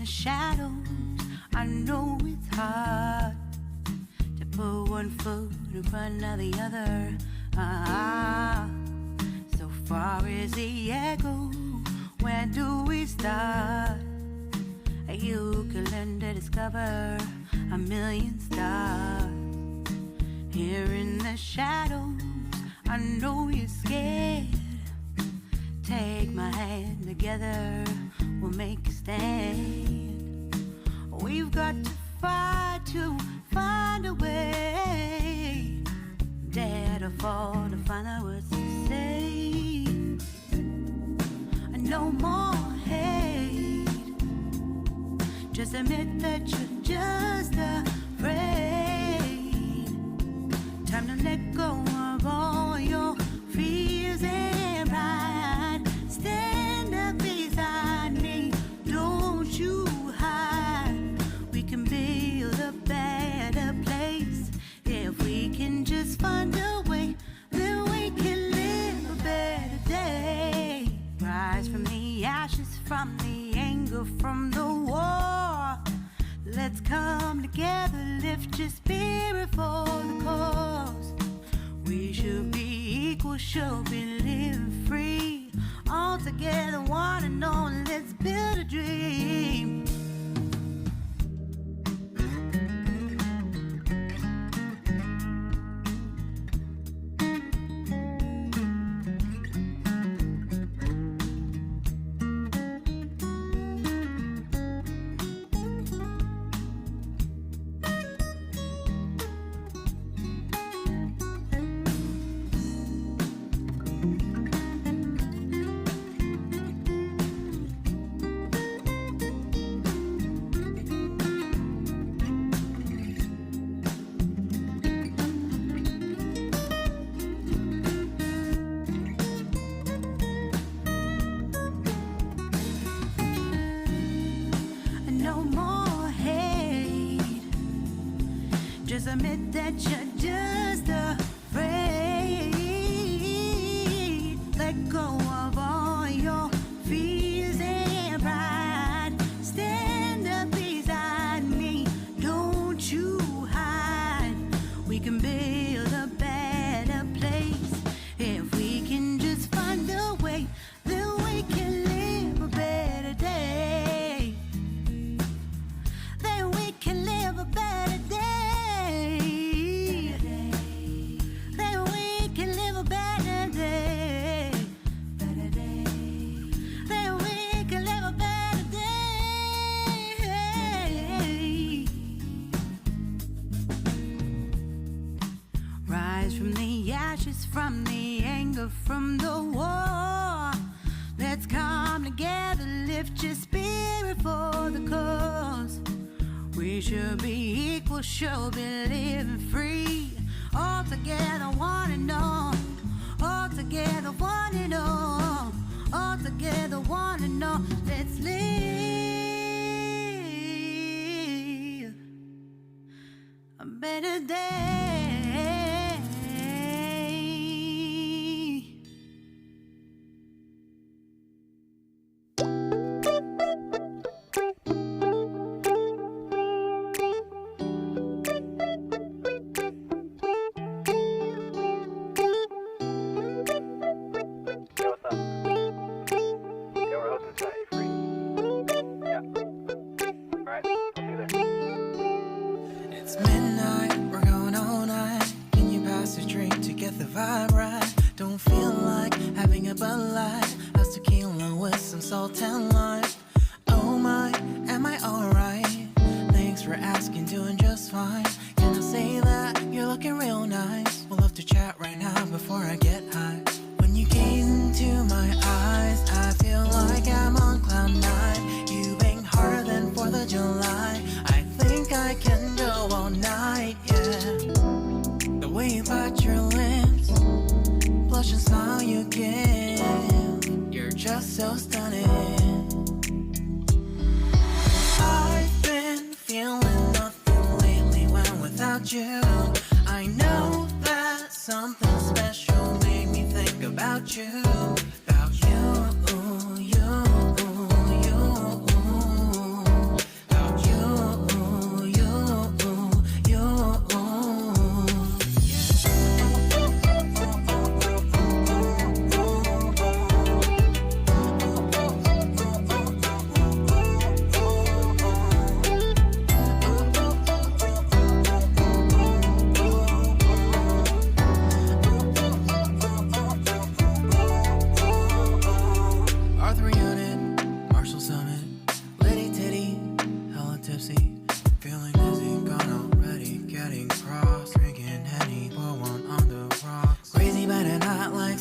the shadows, I know it's hard to put one foot in front of the other. So far as the echo, where do we start? You can learn to discover a million stars. Here in the shadows, I know you're scared. Take my hand, together we'll make a stand. We've got to fight to find a way. Dare to fall to find out what to say. No more hate. Just admit that you're just afraid. Time to let go of all your fears and pride. Stand up beside me, don't you hide. We can build a better place. If we can just find a way, then we can live a better day. Rise from the ashes, from the anger, from the war. Let's come together, lift your spirit for the cause. We should be equal, should be living free. All together, one and all, let's build a dream. Just admit that you're just afraid. Let go of all your fears and pride. Stand up beside me, don't you hide. We can build a better place. If we can just find a way, then we can live a better day. Then we can live a better day. From the anger, from the war. Let's come together, lift your spirit for the cause. We should be equal, should be living free. All together, one and all. All together, one and all. All together, one and all. Let's live a better day.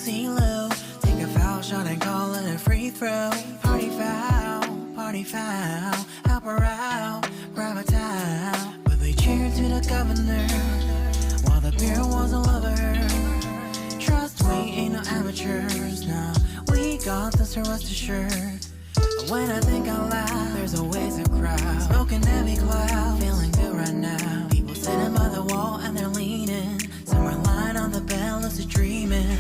CeeLo. Take a foul shot and call it a free throw. Party foul, help her out, grab a towel. But they cheered to the governor while the beer was all over her. Trust we ain't no amateurs, nah. We got this, so rest assured. When I think out loud, there's always a crowd. Smoking heavy cloud, feeling good right now. People sitting by the wall and they're leaning. Some are lying on the bed, lucid dreaming.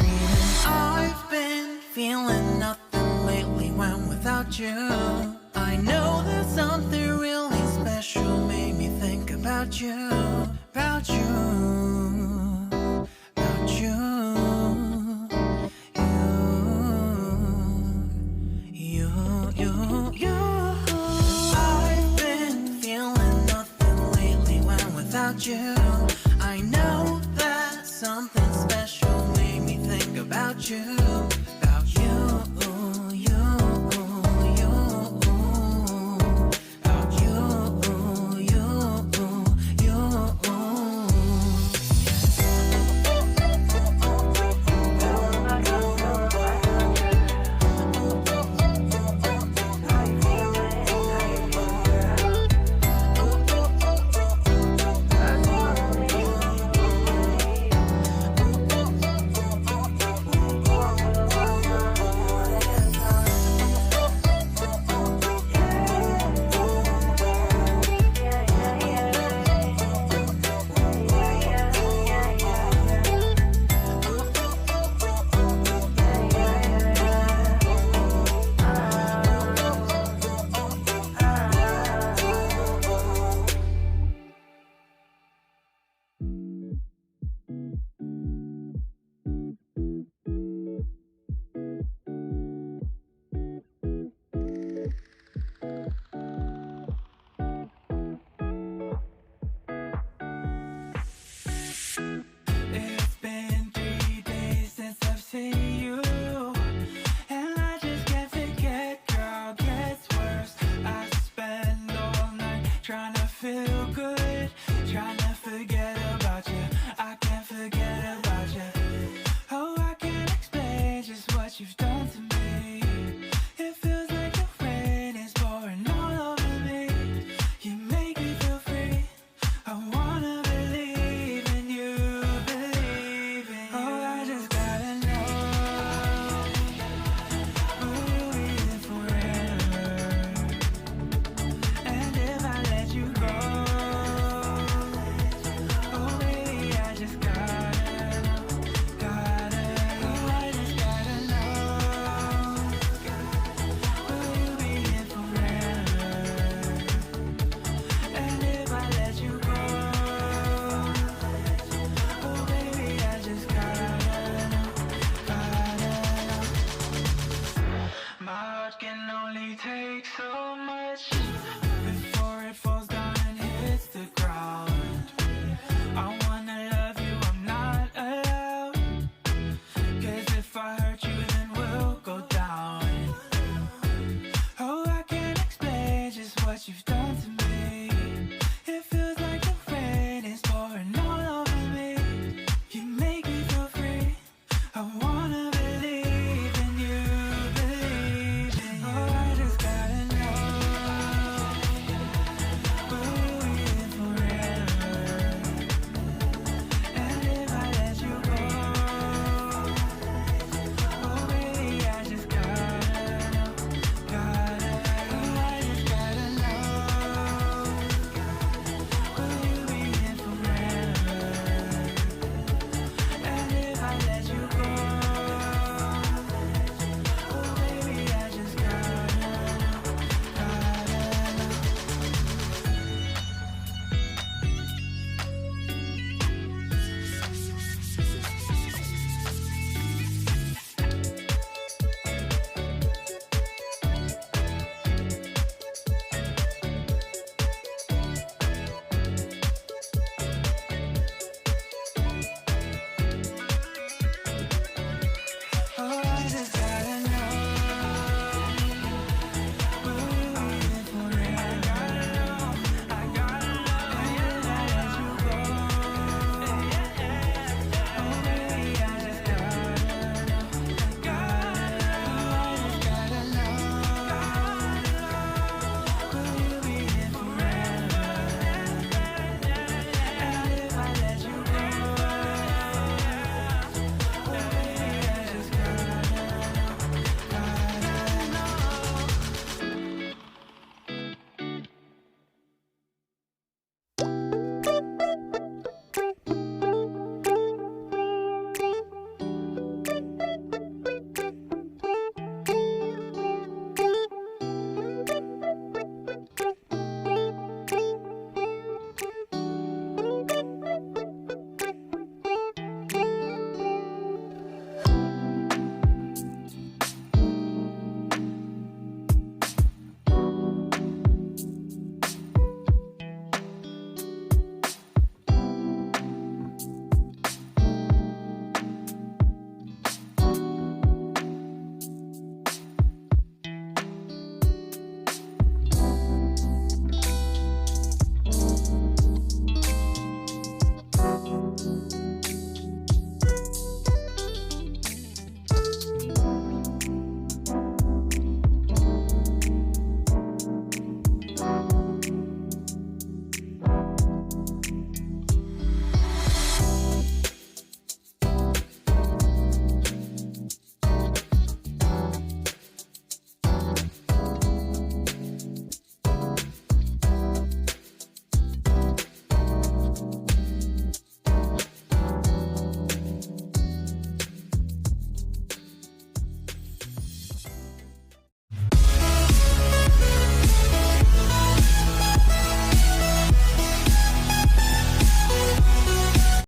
I've been feeling nothing lately when without you. I know that something really special made me think about you, about you, about you, you. I've been feeling nothing lately when without you. I know that something special made me think about you.